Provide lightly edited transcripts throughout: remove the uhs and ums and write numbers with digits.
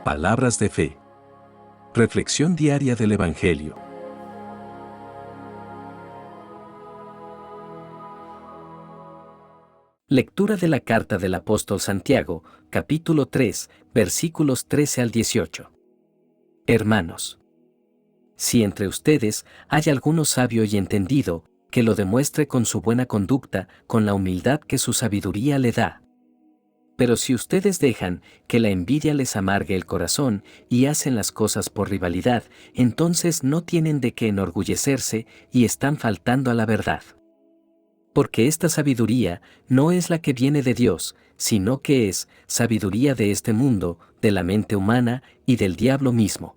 Palabras de fe. Reflexión diaria del Evangelio. Lectura de la carta del apóstol Santiago, capítulo 3, versículos 13 al 18. Hermanos, si entre ustedes hay alguno sabio y entendido, que lo demuestre con su buena conducta, con la humildad que su sabiduría le da. Pero si ustedes dejan que la envidia les amargue el corazón y hacen las cosas por rivalidad, entonces no tienen de qué enorgullecerse y están faltando a la verdad. Porque esta sabiduría no es la que viene de Dios, sino que es sabiduría de este mundo, de la mente humana y del diablo mismo.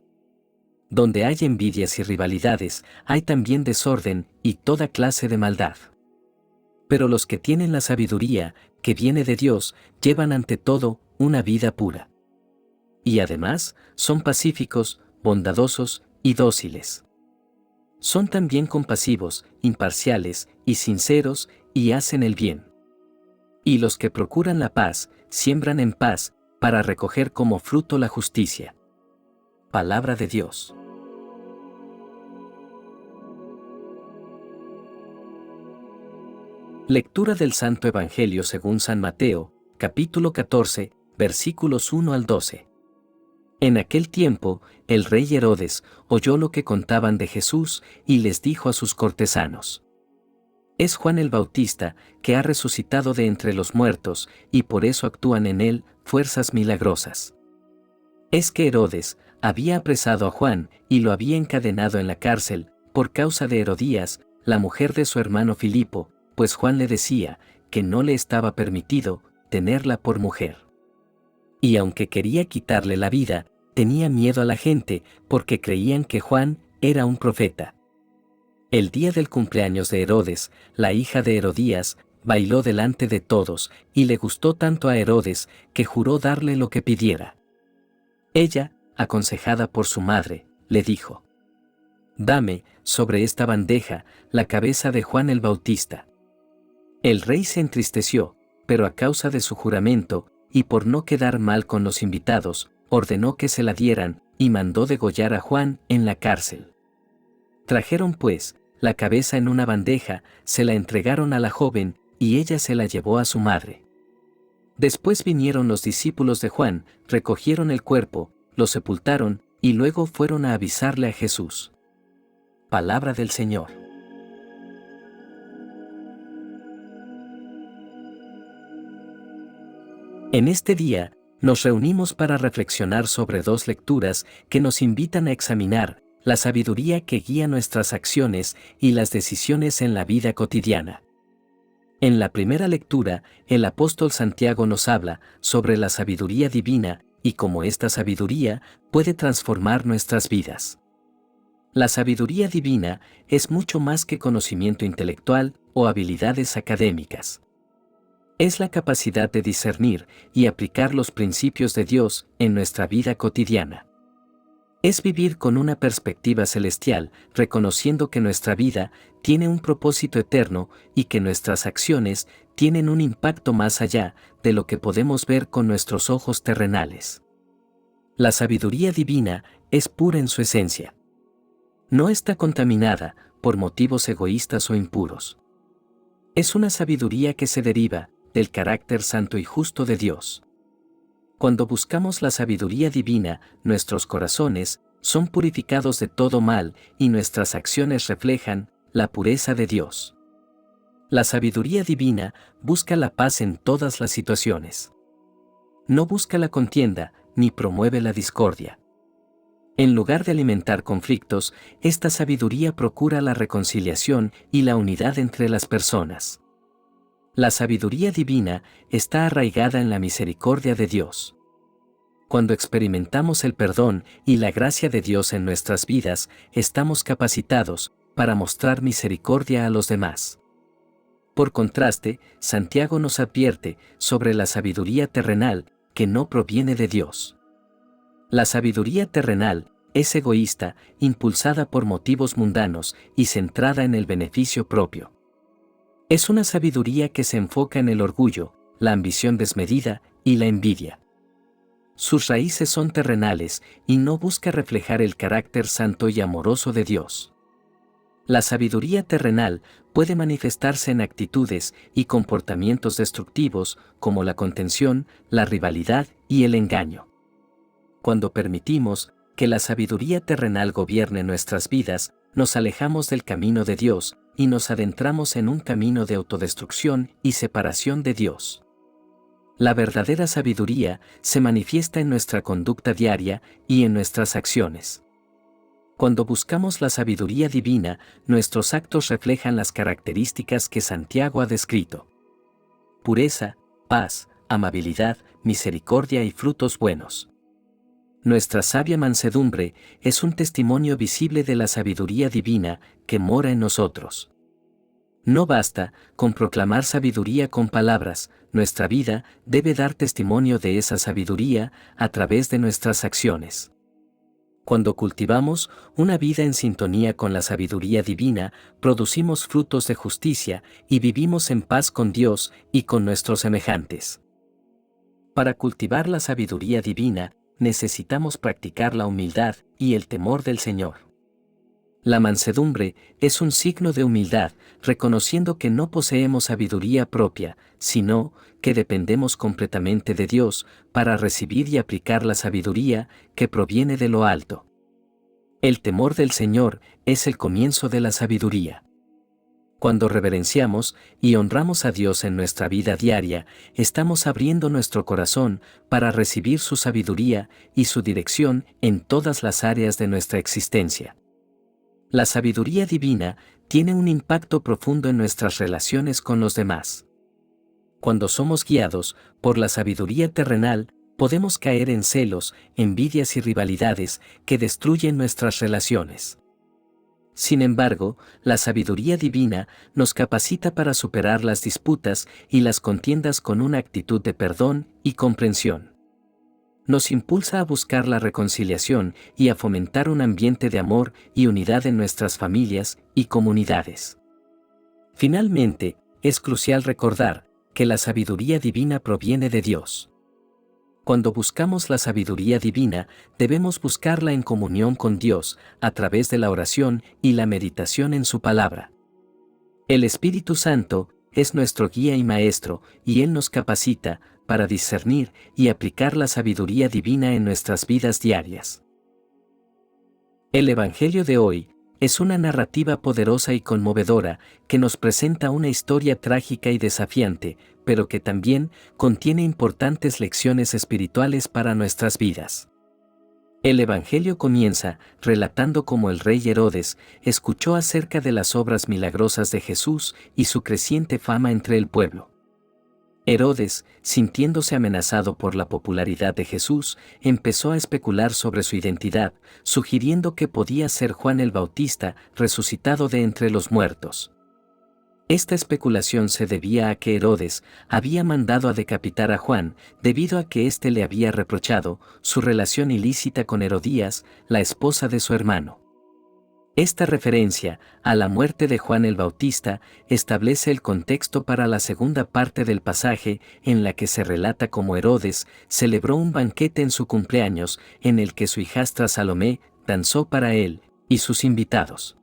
Donde hay envidias y rivalidades, hay también desorden y toda clase de maldad. Pero los que tienen la sabiduría, que viene de Dios, llevan ante todo una vida pura. Y además, son pacíficos, bondadosos y dóciles. Son también compasivos, imparciales y sinceros, y hacen el bien. Y los que procuran la paz, siembran en paz, para recoger como fruto la justicia. Palabra de Dios. Lectura del Santo Evangelio según San Mateo, capítulo 14, versículos 1 al 12. En aquel tiempo, el rey Herodes oyó lo que contaban de Jesús y les dijo a sus cortesanos: Es Juan el Bautista, que ha resucitado de entre los muertos, y por eso actúan en él fuerzas milagrosas. Es que Herodes había apresado a Juan y lo había encadenado en la cárcel, por causa de Herodías, la mujer de su hermano Filipo, pues Juan le decía que no le estaba permitido tenerla por mujer. Y aunque quería quitarle la vida, tenía miedo a la gente, porque creían que Juan era un profeta. El día del cumpleaños de Herodes, la hija de Herodías, bailó delante de todos, y le gustó tanto a Herodes, que juró darle lo que pidiera. Ella, aconsejada por su madre, le dijo: Dame, sobre esta bandeja, la cabeza de Juan el Bautista. El rey se entristeció, pero a causa de su juramento, y por no quedar mal con los invitados, ordenó que se la dieran, y mandó degollar a Juan en la cárcel. Trajeron pues la cabeza en una bandeja, se la entregaron a la joven, y ella se la llevó a su madre. Después vinieron los discípulos de Juan, recogieron el cuerpo, lo sepultaron, y luego fueron a avisarle a Jesús. Palabra del Señor. En este día, nos reunimos para reflexionar sobre dos lecturas que nos invitan a examinar la sabiduría que guía nuestras acciones y las decisiones en la vida cotidiana. En la primera lectura, el apóstol Santiago nos habla sobre la sabiduría divina y cómo esta sabiduría puede transformar nuestras vidas. La sabiduría divina es mucho más que conocimiento intelectual o habilidades académicas. Es la capacidad de discernir y aplicar los principios de Dios en nuestra vida cotidiana. Es vivir con una perspectiva celestial, reconociendo que nuestra vida tiene un propósito eterno y que nuestras acciones tienen un impacto más allá de lo que podemos ver con nuestros ojos terrenales. La sabiduría divina es pura en su esencia. No está contaminada por motivos egoístas o impuros. Es una sabiduría que se deriva del carácter santo y justo de Dios. Cuando buscamos la sabiduría divina, nuestros corazones son purificados de todo mal y nuestras acciones reflejan la pureza de Dios. La sabiduría divina busca la paz en todas las situaciones. No busca la contienda ni promueve la discordia. En lugar de alimentar conflictos, esta sabiduría procura la reconciliación y la unidad entre las personas. La sabiduría divina está arraigada en la misericordia de Dios. Cuando experimentamos el perdón y la gracia de Dios en nuestras vidas, estamos capacitados para mostrar misericordia a los demás. Por contraste, Santiago nos advierte sobre la sabiduría terrenal que no proviene de Dios. La sabiduría terrenal es egoísta, impulsada por motivos mundanos y centrada en el beneficio propio. Es una sabiduría que se enfoca en el orgullo, la ambición desmedida y la envidia. Sus raíces son terrenales y no busca reflejar el carácter santo y amoroso de Dios. La sabiduría terrenal puede manifestarse en actitudes y comportamientos destructivos como la contención, la rivalidad y el engaño. Cuando permitimos que la sabiduría terrenal gobierne nuestras vidas, nos alejamos del camino de Dios y nos adentramos en un camino de autodestrucción y separación de Dios. La verdadera sabiduría se manifiesta en nuestra conducta diaria y en nuestras acciones. Cuando buscamos la sabiduría divina, nuestros actos reflejan las características que Santiago ha descrito: pureza, paz, amabilidad, misericordia y frutos buenos. Nuestra sabia mansedumbre es un testimonio visible de la sabiduría divina que mora en nosotros. No basta con proclamar sabiduría con palabras, nuestra vida debe dar testimonio de esa sabiduría a través de nuestras acciones. Cuando cultivamos una vida en sintonía con la sabiduría divina, producimos frutos de justicia y vivimos en paz con Dios y con nuestros semejantes. Para cultivar la sabiduría divina, necesitamos practicar la humildad y el temor del Señor. La mansedumbre es un signo de humildad, reconociendo que no poseemos sabiduría propia, sino que dependemos completamente de Dios para recibir y aplicar la sabiduría que proviene de lo alto. El temor del Señor es el comienzo de la sabiduría. Cuando reverenciamos y honramos a Dios en nuestra vida diaria, estamos abriendo nuestro corazón para recibir su sabiduría y su dirección en todas las áreas de nuestra existencia. La sabiduría divina tiene un impacto profundo en nuestras relaciones con los demás. Cuando somos guiados por la sabiduría terrenal, podemos caer en celos, envidias y rivalidades que destruyen nuestras relaciones. Sin embargo, la sabiduría divina nos capacita para superar las disputas y las contiendas con una actitud de perdón y comprensión. Nos impulsa a buscar la reconciliación y a fomentar un ambiente de amor y unidad en nuestras familias y comunidades. Finalmente, es crucial recordar que la sabiduría divina proviene de Dios. Cuando buscamos la sabiduría divina, debemos buscarla en comunión con Dios, a través de la oración y la meditación en su palabra. El Espíritu Santo es nuestro guía y maestro, y Él nos capacita para discernir y aplicar la sabiduría divina en nuestras vidas diarias. El Evangelio de hoy es una narrativa poderosa y conmovedora que nos presenta una historia trágica y desafiante, pero que también contiene importantes lecciones espirituales para nuestras vidas. El Evangelio comienza relatando cómo el rey Herodes escuchó acerca de las obras milagrosas de Jesús y su creciente fama entre el pueblo. Herodes, sintiéndose amenazado por la popularidad de Jesús, empezó a especular sobre su identidad, sugiriendo que podía ser Juan el Bautista resucitado de entre los muertos. Esta especulación se debía a que Herodes había mandado a decapitar a Juan debido a que éste le había reprochado su relación ilícita con Herodías, la esposa de su hermano. Esta referencia a la muerte de Juan el Bautista establece el contexto para la segunda parte del pasaje, en la que se relata cómo Herodes celebró un banquete en su cumpleaños en el que su hijastra Salomé danzó para él y sus invitados.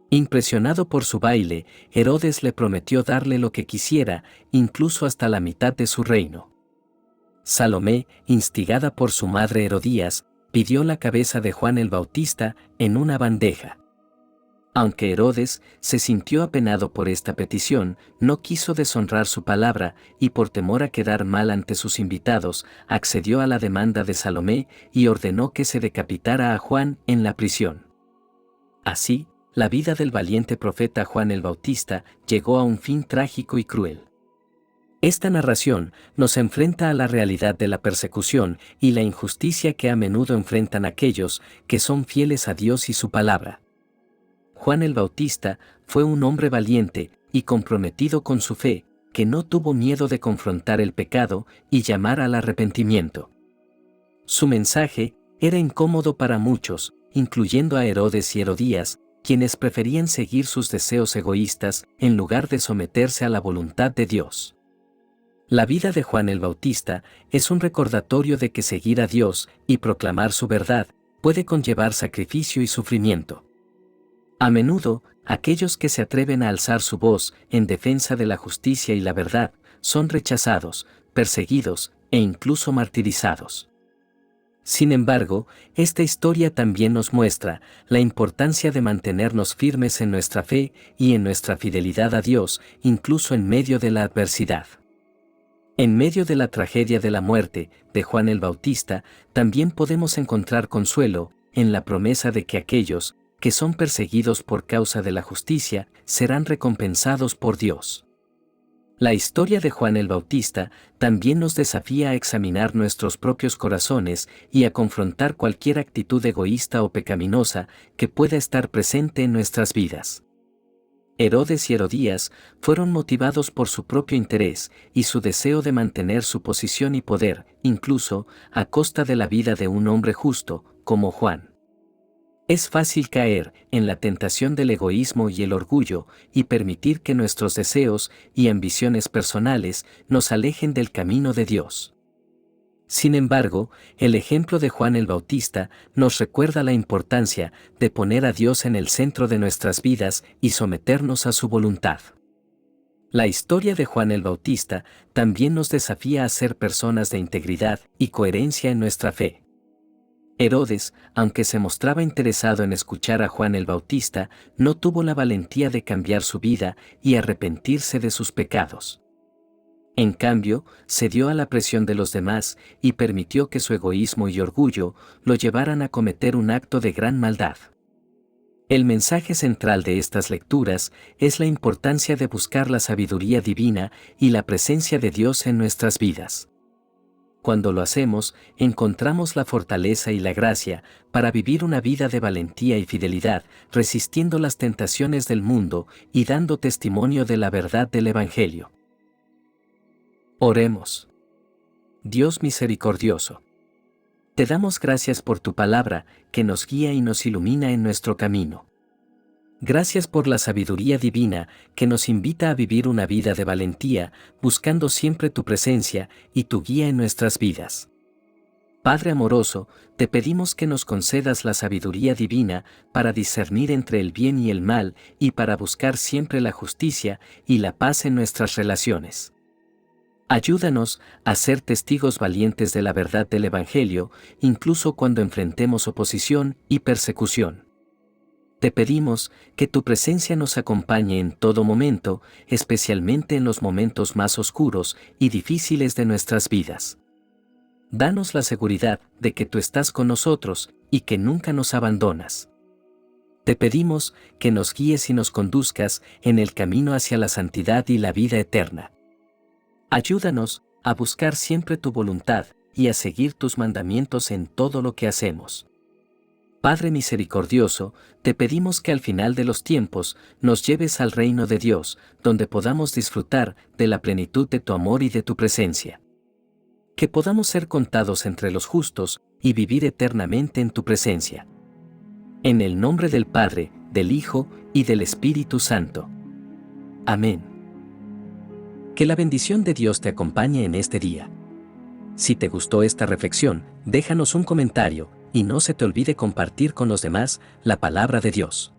Impresionado por su baile, Herodes le prometió darle lo que quisiera, incluso hasta la mitad de su reino. Salomé, instigada por su madre Herodías, pidió la cabeza de Juan el Bautista en una bandeja. Aunque Herodes se sintió apenado por esta petición, no quiso deshonrar su palabra y por temor a quedar mal ante sus invitados, accedió a la demanda de Salomé y ordenó que se decapitara a Juan en la prisión. Así, la vida del valiente profeta Juan el Bautista llegó a un fin trágico y cruel. Esta narración nos enfrenta a la realidad de la persecución y la injusticia que a menudo enfrentan aquellos que son fieles a Dios y su palabra. Juan el Bautista fue un hombre valiente y comprometido con su fe, que no tuvo miedo de confrontar el pecado y llamar al arrepentimiento. Su mensaje era incómodo para muchos, incluyendo a Herodes y Herodías, quienes preferían seguir sus deseos egoístas en lugar de someterse a la voluntad de Dios. La vida de Juan el Bautista es un recordatorio de que seguir a Dios y proclamar su verdad puede conllevar sacrificio y sufrimiento. A menudo, aquellos que se atreven a alzar su voz en defensa de la justicia y la verdad son rechazados, perseguidos e incluso martirizados. Sin embargo, esta historia también nos muestra la importancia de mantenernos firmes en nuestra fe y en nuestra fidelidad a Dios, incluso en medio de la adversidad. En medio de la tragedia de la muerte de Juan el Bautista, también podemos encontrar consuelo en la promesa de que aquellos que son perseguidos por causa de la justicia serán recompensados por Dios. La historia de Juan el Bautista también nos desafía a examinar nuestros propios corazones y a confrontar cualquier actitud egoísta o pecaminosa que pueda estar presente en nuestras vidas. Herodes y Herodías fueron motivados por su propio interés y su deseo de mantener su posición y poder, incluso a costa de la vida de un hombre justo, como Juan. Es fácil caer en la tentación del egoísmo y el orgullo y permitir que nuestros deseos y ambiciones personales nos alejen del camino de Dios. Sin embargo, el ejemplo de Juan el Bautista nos recuerda la importancia de poner a Dios en el centro de nuestras vidas y someternos a su voluntad. La historia de Juan el Bautista también nos desafía a ser personas de integridad y coherencia en nuestra fe. Herodes, aunque se mostraba interesado en escuchar a Juan el Bautista, no tuvo la valentía de cambiar su vida y arrepentirse de sus pecados. En cambio, cedió a la presión de los demás y permitió que su egoísmo y orgullo lo llevaran a cometer un acto de gran maldad. El mensaje central de estas lecturas es la importancia de buscar la sabiduría divina y la presencia de Dios en nuestras vidas. Cuando lo hacemos, encontramos la fortaleza y la gracia para vivir una vida de valentía y fidelidad, resistiendo las tentaciones del mundo y dando testimonio de la verdad del Evangelio. Oremos. Dios misericordioso, te damos gracias por tu palabra, que nos guía y nos ilumina en nuestro camino. Gracias por la sabiduría divina que nos invita a vivir una vida de valentía, buscando siempre tu presencia y tu guía en nuestras vidas. Padre amoroso, te pedimos que nos concedas la sabiduría divina para discernir entre el bien y el mal y para buscar siempre la justicia y la paz en nuestras relaciones. Ayúdanos a ser testigos valientes de la verdad del Evangelio, incluso cuando enfrentemos oposición y persecución. Te pedimos que tu presencia nos acompañe en todo momento, especialmente en los momentos más oscuros y difíciles de nuestras vidas. Danos la seguridad de que tú estás con nosotros y que nunca nos abandonas. Te pedimos que nos guíes y nos conduzcas en el camino hacia la santidad y la vida eterna. Ayúdanos a buscar siempre tu voluntad y a seguir tus mandamientos en todo lo que hacemos. Padre misericordioso, te pedimos que al final de los tiempos nos lleves al reino de Dios, donde podamos disfrutar de la plenitud de tu amor y de tu presencia. Que podamos ser contados entre los justos y vivir eternamente en tu presencia. En el nombre del Padre, del Hijo y del Espíritu Santo. Amén. Que la bendición de Dios te acompañe en este día. Si te gustó esta reflexión, déjanos un comentario y no se te olvide compartir con los demás la palabra de Dios.